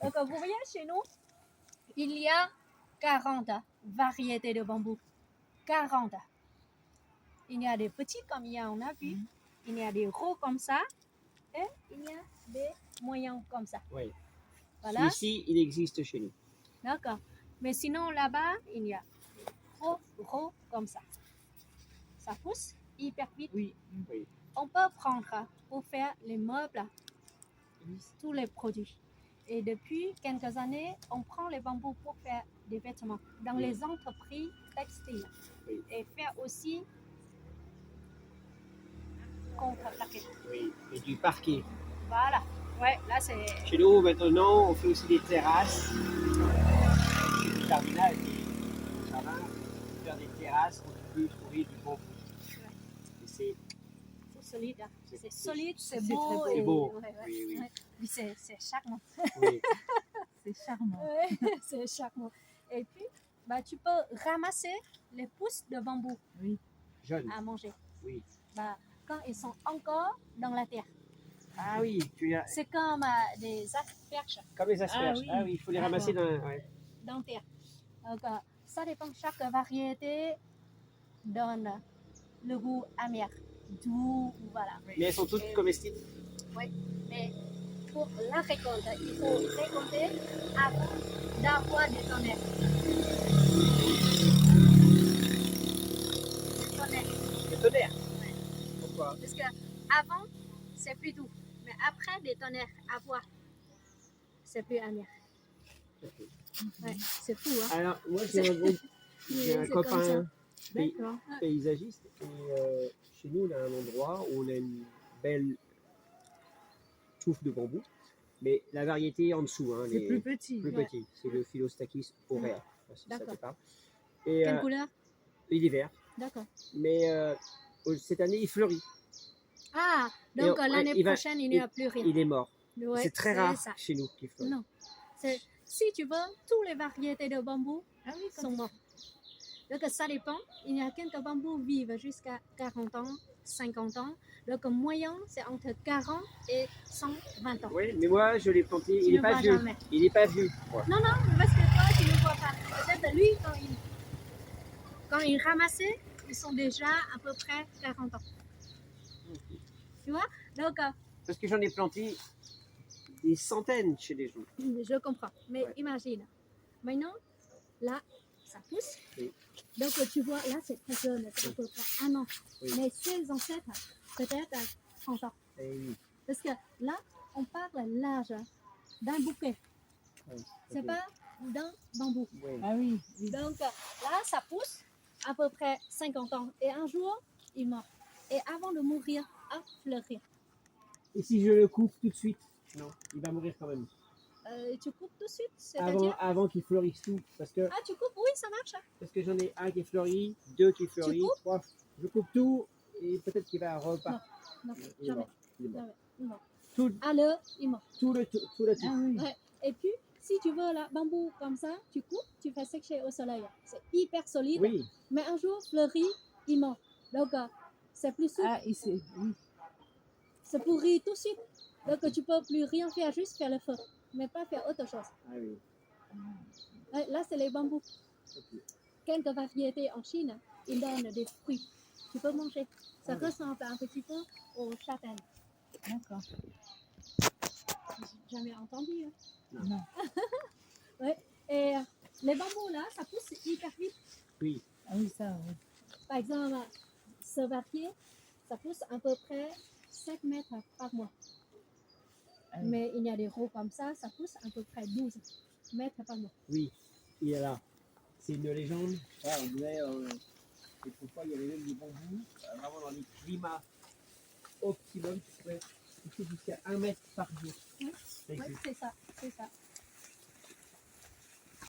Donc, vous voyez, chez nous, il y a 40 variétés de bambou. 40. Il y a des petits comme on a vu. Il y a des gros comme ça. Et il y a des moyens comme ça. Oui. Voilà. Celui-ci, il existe chez nous. D'accord. Mais sinon, là-bas, il y a trop gros comme ça. Ça pousse hyper vite. Oui. Oui. On peut prendre pour faire les meubles, tous les produits. Et depuis quelques années, on prend les bambous pour faire des vêtements dans Oui. les entreprises textiles. Oui. Et faire aussi contreplaqué. Oui. Et du parquet. Voilà. Ouais, là c'est. Chez nous, maintenant, on fait aussi des terrasses. Du jardinage, du jardin, faire des terrasses où tu peux trouver du bambou. Et c'est Solide. Hein. C'est- C'est solide, c'est c'est beau. très c'est beau. Ouais, ouais. Oui, oui. Ouais. Puis c'est charmant. Oui. C'est charmant. Ouais, c'est charmant. Et puis, bah, tu peux ramasser les pousses de bambou Jeune. à manger. Oui. Bah, quand ils sont encore dans la terre. Ah oui, tu as C'est comme des asperges comme les asperges. Ah oui. Ah oui, il faut les ramasser dans. Ouais. dans la terre. Donc, ça dépend. Chaque variété donne le goût amer, doux, voilà. Mais elles sont toutes comestibles. Mais pour la récolte, il faut récolter avant d'avoir des tonnerres. Des tonnerres. Le tonnerre. Ouais. Pourquoi? Parce que avant, c'est plus doux. Mais après des tonnerres à boire, c'est plus amer. Ouais, c'est fou, hein? Alors, moi, j'ai un C'est comme copain ça. D'accord. paysagiste et chez nous, on a un endroit où on a une belle touffe de bambou, mais la variété en dessous, hein, C'est les plus petit. plus Ouais. petits, c'est le Philostachys aurea. Je sais pas si ça te D'accord. parle. Et Quelle couleur? il est vert, D'accord. mais cette année, il fleurit. Ah, donc Et l'année il va- prochaine, il n'y a plus rien. Il est mort. Ouais, C'est très rare ça. chez nous qu'il fleurit. Non. Si tu veux, toutes les variétés de bambou Ah oui, sont mortes. Donc ça dépend. Il y a quelques bambous vivent jusqu'à 40 ans, 50 ans. Donc moyen, c'est entre 40 et 120 ans. Oui, mais moi, je l'ai planté. Tu Il ne n'est pas vois vieux. jamais. Il n'est pas vieux. Ouais. Non, parce que toi, tu ne vois pas. Peut-être lui, quand il ramassait, ils sont déjà à peu près 40 ans. Tu vois? Donc, Parce que j'en ai planté des centaines chez les gens. je comprends. Mais Ouais. imagine, maintenant, là, ça pousse. Oui. Donc, tu vois, là, c'est très jeune, c'est à peu près 1 an. Oui. Mais ses ancêtres, peut-être 30 ans. Et oui. Parce que là, on parle l'âge d'un bouquet. Oui. C'est Ok. pas d'un bambou. Oui. Ah oui. Oui. Donc, là, ça pousse à peu près 50 ans. Et un jour, il meurt. Et avant de mourir, à fleurir. Et si je le coupe tout de suite? Non, il va mourir quand même. Tu coupes tout de suite, c'est-à-dire Avant qu'il fleurisse tout. Parce que Ah, tu coupes? Oui, ça marche. j'en ai un qui fleurit, deux qui fleurit, coupes? trois. Je coupe tout et peut-être qu'il va repartir. Non, Il est jamais. mort. Il est mort. Jamais. Il meurt. Tout, Alors, il meurt. tout le tout. Ah oui. Ouais. Et puis, si tu veux la bambou comme ça, tu coupes, tu fais sécher au soleil. C'est hyper solide. Oui. Mais un jour, fleuri, il meurt. Donc, c'est plus souple. Ah, ici. Oui. C'est pourri tout de suite. Donc, tu peux plus rien faire, juste faire le feu. Mais pas faire autre chose. Ah oui. Ouais, là, c'est les bambous. Ok. Quelques variétés en Chine, ils donnent des fruits. Tu peux manger. Ça ressemble un petit peu aux châtaignes. D'accord. J'ai jamais entendu. Hein. Non. Ouais. Et les bambous là, ça pousse hyper vite. Oui. Ah oui, ça, oui. Par exemple, ce varié, ça pousse à peu près 7 mètres par mois. Ah oui. Mais il y a des rots comme ça pousse à peu près 12 mètres par mois. Oui. Il est là. C'est une légende. Ouais, on disait, quelquefois, il y avait même des bambous, vraiment dans les climats optimum, tu pouvais pousser jusqu'à 1 mètre par jour. Oui. Ça Oui, existe. c'est ça, c'est ça.